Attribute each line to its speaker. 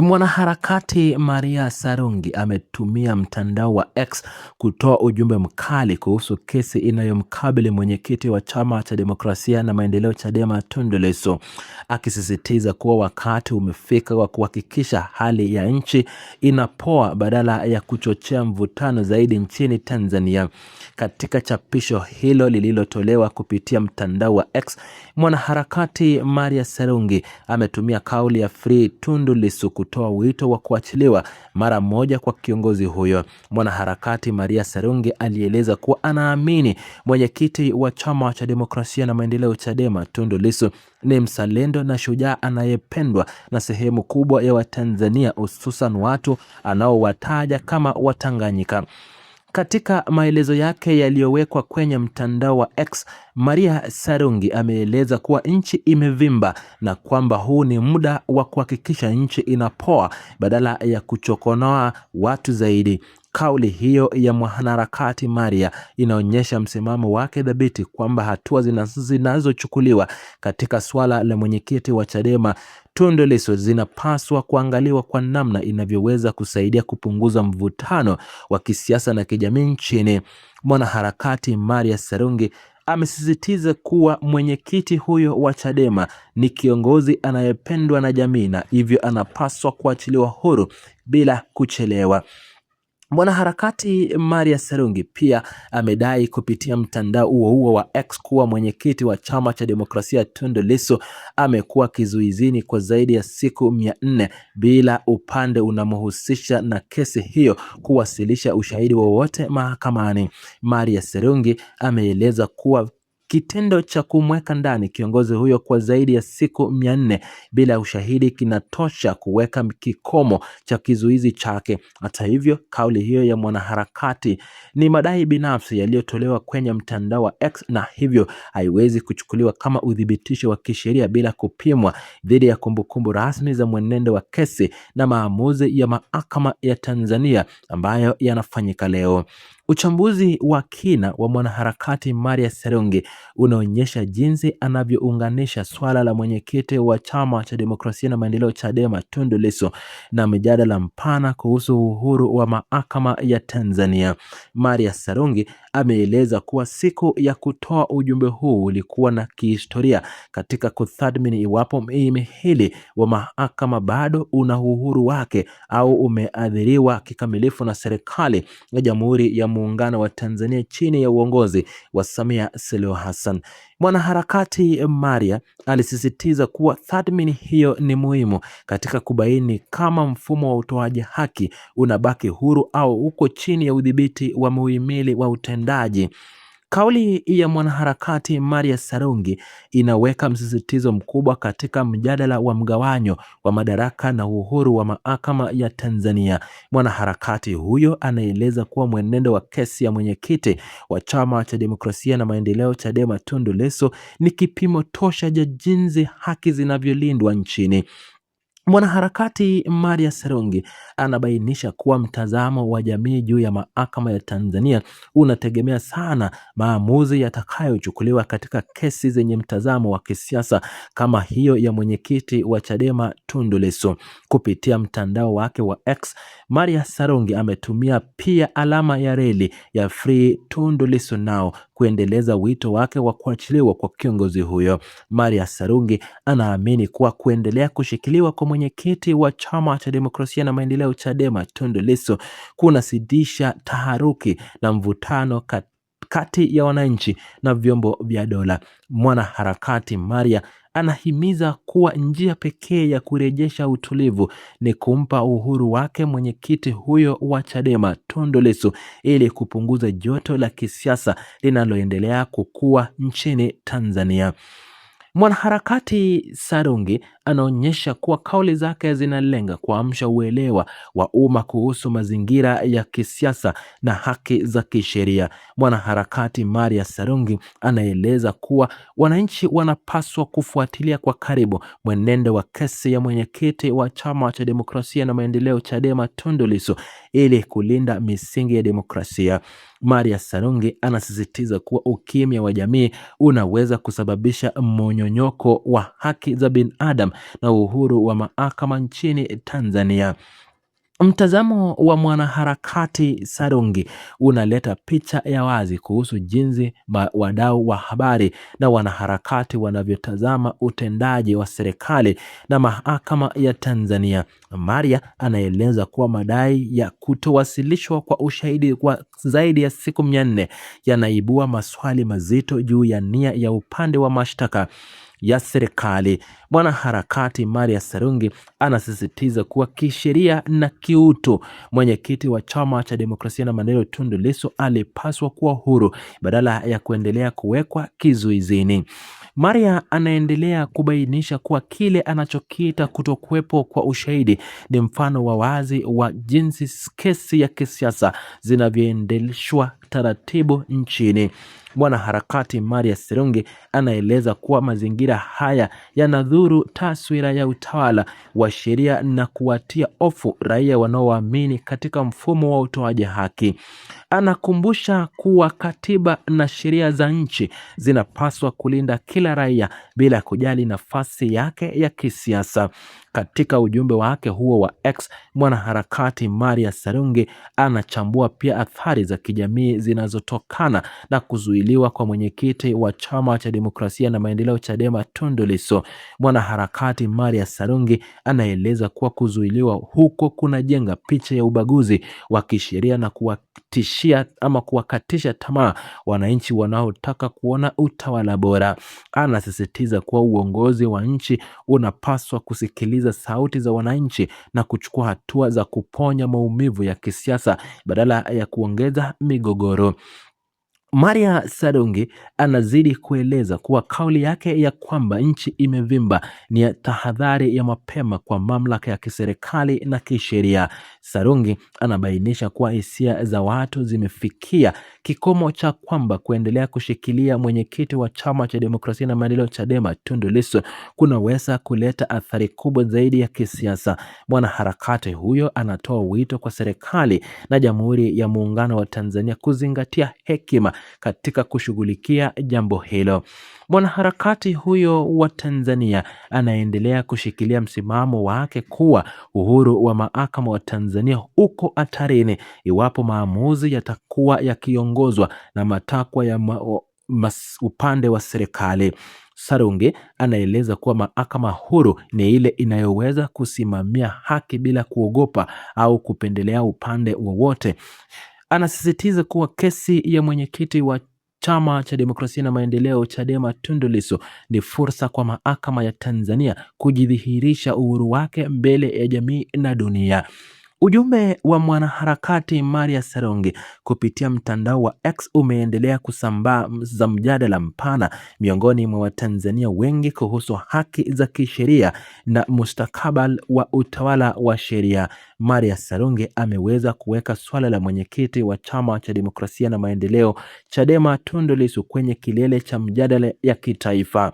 Speaker 1: Mwanaharakati Maria Sarungi ametumia mtandao wa X kutoa ujumbe mkali kuhusu kesi inayomkabili mwenyekiti wa Chama cha Demokrasia na Maendeleo Chadema Tundu Lissu, akisisitiza kuwa wakati umefika wa kuhakikisha hali ya nchi inapoa badala ya kuchochea mvutano zaidi nchini Tanzania. Katika chapisho hilo lililotolewa kupitia mtandao wa X, mwanaharakati Maria Sarungi ametumia kauli ya Free Tundu Lissu kutoa wito wa kuachiliwa mara moja kwa kiongozi huyo. Mwanaharakati Maria Sarungi alieleza kuwa anaamini mwenyekiti wa Chama cha Demokrasia na Maendeleo Chadema Tundu Lissu ni mzalendo na shujaa anayependwa na sehemu kubwa ya Watanzania, hususan watu anaowataja kama Watanganyika. Katika maelezo yake yaliyowekwa kwenye mtandao wa X, Maria Sarungi ameeleza kuwa nchi imevimba na kwamba huu ni muda wa kuhakikisha nchi inapoa badala ya kuchokonoa watu zaidi. Kauli hiyo ya mwanaharakati Maria inaonyesha msimamo wake dhabiti kwamba hatua zinazochukuliwa katika swala la mwenyekiti wa Chadema Tundu Lissu zinapaswa kuangaliwa kwa namna inavyoweza kusaidia kupunguza mvutano wa kisiasa na kijamii nchini. Mwanaharakati Maria Sarungi amesisitiza kuwa mwenyekiti huyo wa Chadema ni kiongozi anayependwa na jamii na hivyo anapaswa kuachiliwa huru bila kuchelewa. Mwanaharakati Maria Sarungi pia amedai kupitia mtandao huo wa X kuwa mwenyekiti wa Chama cha Demokrasia Tundu Lissu amekuwa kizuizini kwa zaidi ya siku 400 bila upande unamhusisha na kesi hiyo kuwasilisha ushahidi wowote mahakamani. Maria Sarungi ameeleza kuwa kitendo cha kumweka ndani kiongozi huyo kwa zaidi ya siku 400 bila ushahidi kinatosha kuweka kikomo cha kizuizi chake. Hata hivyo, kauli hiyo ya mwanaharakati ni madai binafsi yaliyotolewa kwenye mtandao wa X na hivyo haiwezi kuchukuliwa kama udhibitisho wa kisheria bila kupimwa dhidi ya kumbukumbu rasmi za mwenendo wa kesi na maamuzi ya mahakama ya Tanzania ambayo yanafanyika leo. Uchambuzi wa kina wa mwanaharakati Maria Sarungi unaonyesha jinsi anavyounganisha swala la mwenyekiti wa Chama cha Demokrasia na Maendeleo Chadema Tundu Lissu na mjadala mpana kuhusu uhuru wa mahakama ya Tanzania. Maria Sarungi ameeleza kuwa siku ya kutoa ujumbe huu ulikuwa na kihistoria katika kutathmini iwapo mhimili wa mahakama bado una uhuru wake au umeathiriwa kikamilifu na serikali ya Jamhuri ya Muungano wa Tanzania chini ya uongozi wa Samia Suluhu Hassan. Mwanaharakati Maria alisisitiza kuwa tathmini hiyo ni muhimu katika kubaini kama mfumo wa utoaji haki unabaki huru au uko chini ya udhibiti wa muhimili wa utendaji. Kauli ya mwanaharakati Maria Sarungi inaweka msisitizo mkubwa katika mjadala wa mgawanyo wa madaraka na uhuru wa mahakama ya Tanzania. Mwanaharakati huyo anaeleza kuwa mwenendo wa kesi ya mwenyekiti wa Chama cha Demokrasia na Maendeleo Chadema Tundu Lissu ni kipimo tosha cha jinsi haki zinavyolindwa nchini. Mwanaharakati Maria Sarungi anabainisha kuwa mtazamo wa jamii juu ya mahakama ya Tanzania unategemea sana maamuzi yatakayochukuliwa katika kesi zenye mtazamo wa kisiasa kama hiyo ya mwenyekiti wa Chadema Tundu Lissu. Kupitia mtandao wake wa X, Maria Sarungi ametumia pia alama ya reli ya Free Tundu Lissu Now kuendeleza wito wake wa kuachiliwa kwa kiongozi huyo. Maria Sarungi anaamini kuwa kuendelea kushikiliwa kwa mwenyekiti wa Chama cha Demokrasia na Maendeleo Chadema Tundu Lissu kunazidisha taharuki na mvutano kati ya wananchi na vyombo vya dola. Mwanaharakati Maria anahimiza kuwa njia pekee ya kurejesha utulivu ni kumpa uhuru wake mwenyekiti huyo wa Chadema Tundu Lissu ili kupunguza joto la kisiasa linaloendelea kukua nchini Tanzania. Mwanaharakati Sarungi anaonyesha kuwa kauli zake zinalenga kuamsha uelewa wa umma kuhusu mazingira ya kisiasa na haki za kisheria. Mwanaharakati Maria Sarungi anaeleza kuwa wananchi wanapaswa kufuatilia kwa karibu mwenendo wa kesi ya mwenyekiti wa Chama cha Demokrasia na Maendeleo Chadema Tundu Lissu ili kulinda misingi ya demokrasia. Maria Sarungi anasisitiza kuwa ukimya wa jamii unaweza kusababisha mmonyonyoko wa haki za binadamu na uhuru wa mahakama nchini Tanzania. Mtazamo wa mwanaharakati Sarungi unaleta picha ya wazi kuhusu jinsi wadau wa habari na wanaharakati wanavyotazama utendaji wa serikali na mahakama ya Tanzania. Maria anaeleza kuwa madai ya kutowasilishwa kwa ushahidi kwa zaidi ya siku 400 yanaibua maswali mazito juu ya nia ya upande wa mashtaka ya serikali. Mwanaharakati Maria Sarungi anasisitiza kuwa kisheria na kiutu, mwenyekiti wa Chama cha Demokrasia na Maendeleo Tundu Lissu alipaswa kuwa huru badala ya kuendelea kuwekwa kizuizini. Maria anaendelea kubainisha kuwa kile anachokiita kutokuwepo kwa ushahidi ni mfano wa wazi wa jinsi kesi ya kisiasa zinavyoendeshwa taratibu nchini. Mwanaharakati Maria Sarungi anaeleza kuwa mazingira haya yanadhuru taswira ya utawala wa sheria na kuwatia hofu raia wanaoamini katika mfumo wa utoaji haki. Anakumbusha kuwa katiba na sheria za nchi zinapaswa kulinda kila raia bila kujali nafasi yake ya kisiasa. Katika ujumbe wake huo wa X, mwanaharakati Maria Sarungi anachambua pia athari za kijamii zinazotokana na kuzuiliwa kwa mwenyekiti wa Chama cha Demokrasia na Maendeleo Chadema Tundu Lissu. Mwanaharakati Maria Sarungi anaeleza kuwa kuzuiliwa huko kunajenga picha ya ubaguzi wa kisheria na kuwakatisha tamaa wananchi wanaotaka kuona utawala bora. Anasisitiza kuwa uongozi wa nchi unapaswa kusikiliza sauti za wananchi na kuchukua hatua za kuponya maumivu ya kisiasa badala ya kuongeza migogoro. Maria Sarungi anazidi kueleza kuwa kauli yake ya kwamba nchi imevimba ni ya tahadhari ya mapema kwa mamlaka ya kiserikali na kisheria. Sarungi anabainisha kuwa hisia za watu zimefikia kikomo cha kwamba kuendelea kushikilia mwenyekiti wa Chama cha Demokrasia na Maendeleo Chadema Tundu Lissu kunaweza kuleta athari kubwa zaidi ya kisiasa. Mwanaharakati huyo anatoa wito kwa serikali na Jamhuri ya Muungano wa Tanzania kuzingatia hekima katika kushughulikia jambo hilo. Mwanaharakati huyo wa Tanzania anaendelea kushikilia msimamo wake kuwa uhuru wa mahakama wa Tanzania uko hatarini iwapo maamuzi yatakuwa yakiongozwa na matakwa ya upande wa serikali. Sarungi anaeleza kuwa mahakama huru ni ile inayoweza kusimamia haki bila kuogopa au kupendelea upande wowote. Anasisitiza kuwa kesi ya mwenyekiti wa Chama cha Demokrasia na Maendeleo Chadema Tundu Lissu ni fursa kwa mahakama ya Tanzania kujidhihirisha uhuru wake mbele ya jamii na dunia. Ujumbe wa mwanaharakati Maria Sarungi kupitia mtandao wa X umeendelea kusambaza mjadala mpana miongoni mwa Watanzania wengi kuhusu haki za kisheria na mustakabali wa utawala wa sheria. Maria Sarungi ameweza kuweka swala la mwenyekiti wa Chama cha Demokrasia na Maendeleo Chadema Tundu Lissu kwenye kilele cha mjadala ya kitaifa.